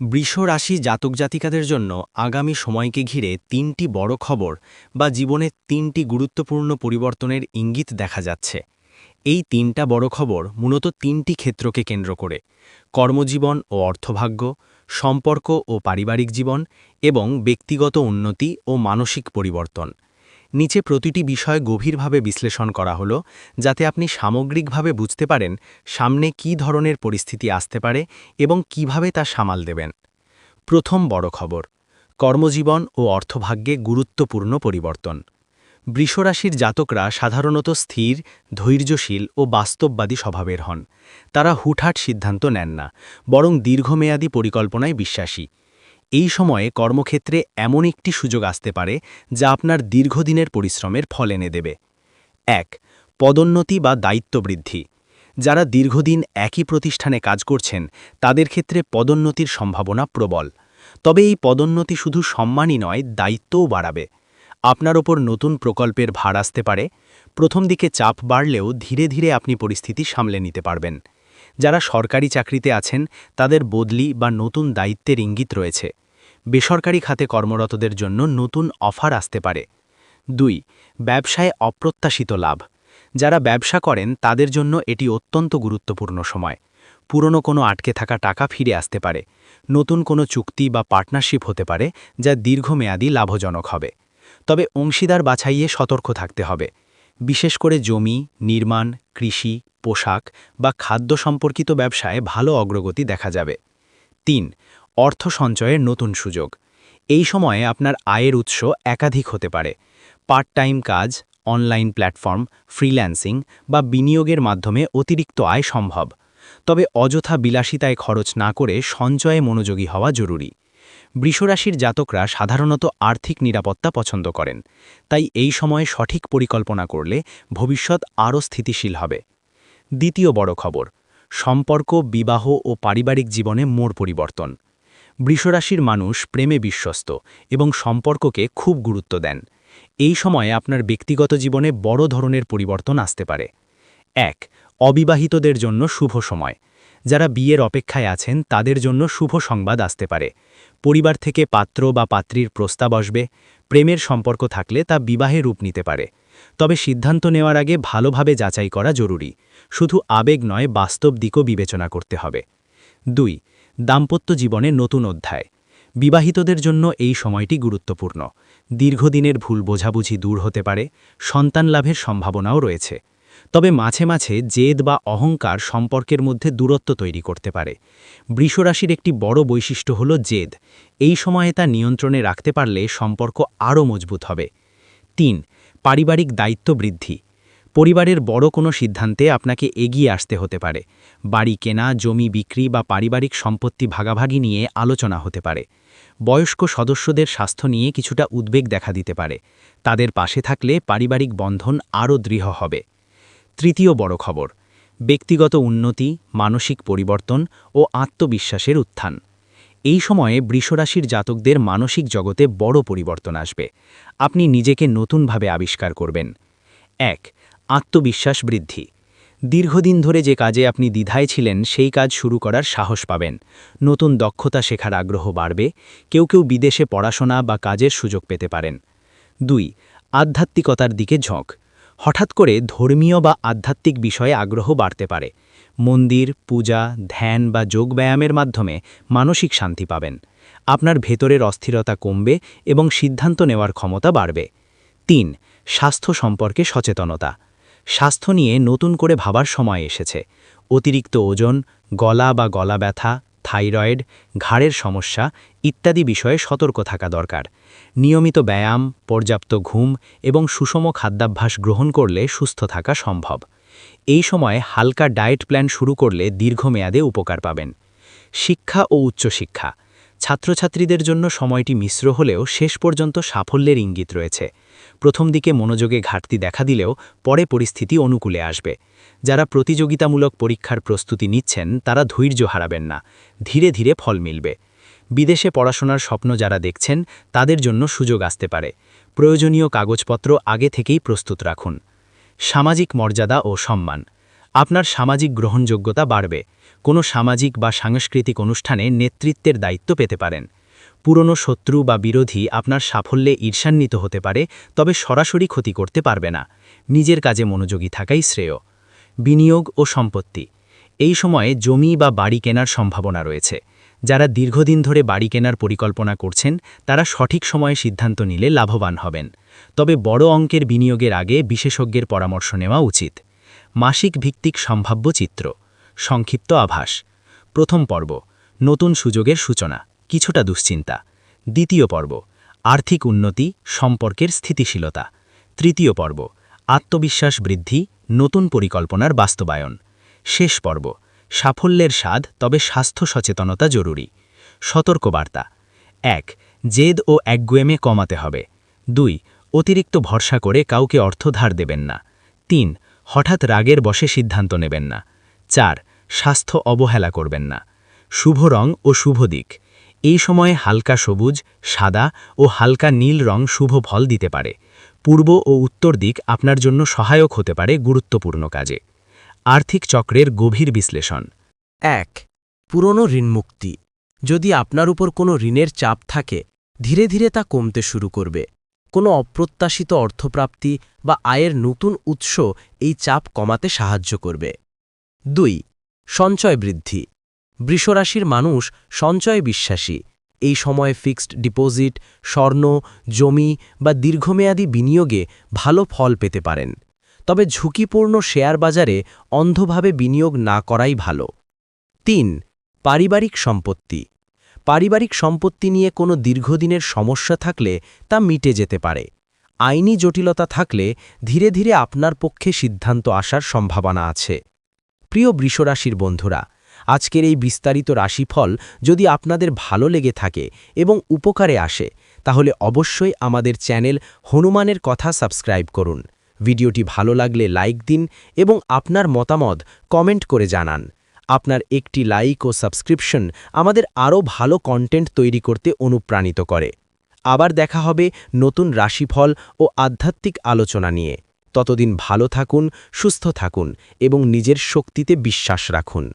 বৃষ রাশি জাতক জাতিকাদের জন্য আগামী সময়কে ঘিরে তিনটি বড় খবর বা জীবনে তিনটি গুরুত্বপূর্ণ পরিবর্তনের ইঙ্গিত দেখা যাচ্ছে। এই তিনটা বড় খবর মূলত তিনটি ক্ষেত্রকে কেন্দ্র করে: কর্মজীবন ও অর্থভাগ্য, সম্পর্ক ও পারিবারিক জীবন এবং ব্যক্তিগত উন্নতি ও মানসিক পরিবর্তন। নিচে প্রতিটি বিষয় গভীরভাবে বিশ্লেষণ করা হলো, যাতে আপনি সামগ্রিকভাবে বুঝতে পারেন সামনে কী ধরনের পরিস্থিতি আসতে পারে এবং কিভাবে তা সামাল দেবেন। প্রথম বড় খবর: কর্মজীবন ও অর্থভাগ্যে গুরুত্বপূর্ণ পরিবর্তন। বৃষরাশির জাতকরা সাধারণত স্থির, ধৈর্যশীল ও বাস্তববাদী স্বভাবের হন। তারা হুটহাট সিদ্ধান্ত নেন না, বরং দীর্ঘমেয়াদী পরিকল্পনায় বিশ্বাসী। এই সময়ে কর্মক্ষেত্রে এমন একটি সুযোগ আসতে পারে যা আপনার দীর্ঘদিনের পরিশ্রমের ফল এনে দেবে। ১. পদোন্নতি বা দায়িত্ব বৃদ্ধি। যারা দীর্ঘদিন একই প্রতিষ্ঠানে কাজ করছেন, তাদের ক্ষেত্রে পদোন্নতির সম্ভাবনা প্রবল। তবে এই পদোন্নতি শুধু সম্মানই নয়, দায়িত্বও বাড়াবে। আপনার ওপর নতুন প্রকল্পের ভার আসতে পারে। প্রথম দিকে চাপ বাড়লেও ধীরে ধীরে আপনি পরিস্থিতি সামলে নিতে পারবেন। যারা সরকারি চাকরিতে আছেন, তাদের বদলি বা নতুন দায়িত্বের ইঙ্গিত রয়েছে। বেসরকারি খাতে কর্মরতদের জন্য নতুন অফার আসতে পারে। ২. ব্যবসায় অপ্রত্যাশিত লাভ। যারা ব্যবসা করেন তাদের জন্য এটি অত্যন্ত গুরুত্বপূর্ণ সময়। পুরনো কোনো আটকে থাকা টাকা ফিরে আসতে পারে। নতুন কোনো চুক্তি বা পার্টনারশিপ হতে পারে, যা দীর্ঘমেয়াদী লাভজনক হবে। তবে অংশীদার বাছাইয়ে সতর্ক থাকতে হবে। বিশেষ করে জমি, নির্মাণ, কৃষি, পোশাক বা খাদ্য সম্পর্কিত ব্যবসায় ভালো অগ্রগতি দেখা যাবে। ৩. অর্থ সঞ্চয়ের নতুন সুযোগ। এই সময়ে আপনার আয়ের উৎস একাধিক হতে পারে। পার্ট টাইম কাজ, অনলাইন প্ল্যাটফর্ম, ফ্রিল্যান্সিং বা বিনিয়োগের মাধ্যমে অতিরিক্ত আয় সম্ভব। তবে অযথা বিলাসিতায় খরচ না করে সঞ্চয়ে মনোযোগী হওয়া জরুরি। বৃষরাশির জাতকরা সাধারণত আর্থিক নিরাপত্তা পছন্দ করেন, তাই এই সময়ে সঠিক পরিকল্পনা করলে ভবিষ্যৎ আরও স্থিতিশীল হবে। দ্বিতীয় বড় খবর: সম্পর্ক, বিবাহ ও পারিবারিক জীবনে মোড় পরিবর্তন। বৃষরাশির মানুষ প্রেমে বিশ্বস্ত এবং সম্পর্ককে খুব গুরুত্ব দেন। এই সময়ে আপনার ব্যক্তিগত জীবনে বড় ধরনের পরিবর্তন আসতে পারে। ১. অবিবাহিতদের জন্য শুভ সময়। যারা বিয়ের অপেক্ষায় আছেন তাদের জন্য শুভ সংবাদ আসতে পারে। পরিবার থেকে পাত্র বা পাত্রীর প্রস্তাব আসবে। প্রেমের সম্পর্ক থাকলে তা বিবাহে রূপ নিতে পারে। তবে সিদ্ধান্ত নেওয়ার আগে ভালোভাবে যাচাই করা জরুরি। শুধু আবেগ নয়, বাস্তব দিকও বিবেচনা করতে হবে। ২. দাম্পত্য জীবনে নতুন অধ্যায়। বিবাহিতদের জন্য এই সময়টি গুরুত্বপূর্ণ। দীর্ঘদিনের ভুল বোঝাবুঝি দূর হতে পারে। সন্তান লাভের সম্ভাবনাও রয়েছে। তবে মাঝে মাঝে জেদ বা অহংকার সম্পর্কের মধ্যে দূরত্ব তৈরি করতে পারে। বৃষরাশির একটি বড় বৈশিষ্ট্য হল জেদ। এই সময়ে তা নিয়ন্ত্রণে রাখতে পারলে সম্পর্ক আরও মজবুত হবে। ৩. পারিবারিক দায়িত্ব বৃদ্ধি। পরিবারের বড় কোনো সিদ্ধান্তে আপনাকে এগিয়ে আসতে হতে পারে। বাড়ি কেনা, জমি বিক্রি বা পারিবারিক সম্পত্তি ভাগাভাগি নিয়ে আলোচনা হতে পারে। বয়স্ক সদস্যদের স্বাস্থ্য নিয়ে কিছুটা উদ্বেগ দেখা দিতে পারে। তাদের পাশে থাকলে পারিবারিক বন্ধন আরও দৃঢ় হবে। তৃতীয় বড় খবর: ব্যক্তিগত উন্নতি, মানসিক পরিবর্তন ও আত্মবিশ্বাসের উত্থান। এই সময়ে বৃষরাশির জাতকদের মানসিক জগতে বড় পরিবর্তন আসবে। আপনি নিজেকে নতুনভাবে আবিষ্কার করবেন। ১. আত্মবিশ্বাস বৃদ্ধি। দীর্ঘদিন ধরে যে কাজে আপনি দ্বিধায় ছিলেন, সেই কাজ শুরু করার সাহস পাবেন। নতুন দক্ষতা শেখার আগ্রহ বাড়বে। কেউ কেউ বিদেশে পড়াশোনা বা কাজের সুযোগ পেতে পারেন। ২. আধ্যাত্মিকতার দিকে ঝোঁক। হঠাৎ করে ধর্মীয় বা আধ্যাত্মিক বিষয়ে আগ্রহ বাড়তে পারে। মন্দির, পূজা, ধ্যান বা যোগব্যায়ামের মাধ্যমে মানসিক শান্তি পাবেন। আপনার ভেতরের অস্থিরতা কমবে এবং সিদ্ধান্ত নেওয়ার ক্ষমতা বাড়বে। ৩. স্বাস্থ্য সম্পর্কে সচেতনতা। স্বাস্থ্য নিয়ে নতুন করে ভাবার সময় এসেছে। অতিরিক্ত ওজন, গলা বা গলা ব্যথা, থাইরয়েড, ঘাড়ের সমস্যা ইত্যাদি বিষয়ে সতর্ক থাকা দরকার। নিয়মিত ব্যায়াম, পর্যাপ্ত ঘুম এবং সুষম খাদ্যাভ্যাস গ্রহণ করলে সুস্থ থাকা সম্ভব। এই সময়ে হালকা ডায়েট প্ল্যান শুরু করলে দীর্ঘমেয়াদে উপকার পাবেন। শিক্ষা ও উচ্চশিক্ষা। ছাত্রছাত্রীদের জন্য সময়টি মিশ্র হলেও শেষ পর্যন্ত সাফল্যের ইঙ্গিত রয়েছে। প্রথম দিকে মনোযোগে ঘাটতি দেখা দিলেও পরে পরিস্থিতি অনুকূলে আসবে। যারা প্রতিযোগিতামূলক পরীক্ষার প্রস্তুতি নিচ্ছেন তারা ধৈর্য হারাবেন না। ধীরে ধীরে ফল মিলবে। বিদেশে পড়াশোনার স্বপ্ন যারা দেখছেন তাদের জন্য সুযোগ আসতে পারে। প্রয়োজনীয় কাগজপত্র আগে থেকেই প্রস্তুত রাখুন। সামাজিক মর্যাদা ও সম্মান। আপনার সামাজিক গ্রহণযোগ্যতা বাড়বে, কোনো সামাজিক বা সাংস্কৃতিক অনুষ্ঠানে নেতৃত্বের দায়িত্ব পেতে পারেন। পুরনো শত্রু বা বিরোধী আপনার সাফল্যে ঈর্ষান্বিত হতে পারে, তবে সরাসরি ক্ষতি করতে পারবে না। নিজের কাজে মনোযোগী থাকাই শ্রেয়। বিনিয়োগ ও সম্পত্তি। এই সময়ে জমি বা বাড়ি কেনার সম্ভাবনা রয়েছে। যারা দীর্ঘদিন ধরে বাড়ি কেনার পরিকল্পনা করছেন, তারা সঠিক সময়ে সিদ্ধান্ত নিলে লাভবান হবেন। তবে বড় অঙ্কের বিনিয়োগের আগে বিশেষজ্ঞের পরামর্শ নেওয়া উচিত। মাসিক ভিত্তিক সম্ভাব্য চিত্র। সংক্ষিপ্ত আভাস। প্রথম পর্ব, নতুন সুযোগের সূচনা, কিছুটা দুশ্চিন্তা। দ্বিতীয় পর্ব, আর্থিক উন্নতি, সম্পর্কের স্থিতিশীলতা। তৃতীয় পর্ব, আত্মবিশ্বাস বৃদ্ধি, নতুন পরিকল্পনার বাস্তবায়ন। শেষ পর্ব, সাফল্যের স্বাদ, তবে স্বাস্থ্য সচেতনতা জরুরি। সতর্কবার্তা: ১. জেদ ও একগুয়েমে কমাতে হবে। ২. অতিরিক্ত ভরসা করে কাউকে অর্থ ধার দেবেন না। ৩. হঠাৎ রাগের বশে সিদ্ধান্ত নেবেন না। ৪. স্বাস্থ্য অবহেলা করবেন না। শুভ রং ও শুভ দিক। এই সময়ে হালকা সবুজ, সাদা ও হালকা নীল রং শুভ ফল দিতে পারে। পূর্ব ও উত্তর দিক আপনার জন্য সহায়ক হতে পারে গুরুত্বপূর্ণ কাজে। আর্থিক চক্রের গভীর বিশ্লেষণ। ১. পুরনো ঋণমুক্তি। যদি আপনার উপর কোনো ঋণের চাপ থাকে, ধীরে ধীরে তা কমতে শুরু করবে। কোনো অপ্রত্যাশিত অর্থপ্রাপ্তি বা আয়ের নতুন উৎস এই চাপ কমাতে সাহায্য করবে। ২. সঞ্চয় বৃদ্ধি। বৃষরাশির মানুষ সঞ্চয় বিশ্বাসী। এই সময়ে ফিক্সড ডিপোজিট, স্বর্ণ, জমি বা দীর্ঘমেয়াদী বিনিয়োগে ভালো ফল পেতে পারেন। তবে ঝুঁকিপূর্ণ শেয়ার বাজারে অন্ধভাবে বিনিয়োগ না করাই ভালো। ৩. পারিবারিক সম্পত্তি। পারিবারিক সম্পত্তি নিয়ে কোনো দীর্ঘদিনের সমস্যা থাকলে তা মিটে যেতে পারে। আইনি জটিলতা থাকলে ধীরে ধীরে আপনার পক্ষে সিদ্ধান্ত আসার সম্ভাবনা আছে। প্রিয় বৃষরাশির বন্ধুরা, আজকের এই বিস্তারিত রাশিফল যদি আপনাদের ভালো লেগে থাকে এবং উপকারে আসে, তাহলে অবশ্যই আমাদের চ্যানেল হনুমানের কথা সাবস্ক্রাইব করুন। ভিডিওটি ভালো লাগলে লাইক দিন এবং আপনার মতামত কমেন্ট করে জানান। আপনার একটি লাইক ও সাবস্ক্রিপশন আমাদের আরও ভালো কন্টেন্ট তৈরি করতে অনুপ্রাণিত করে। আবার দেখা হবে নতুন রাশিফল ও আধ্যাত্মিক আলোচনা নিয়ে। ততদিন ভালো থাকুন, সুস্থ থাকুন এবং নিজের শক্তিতে বিশ্বাস রাখুন।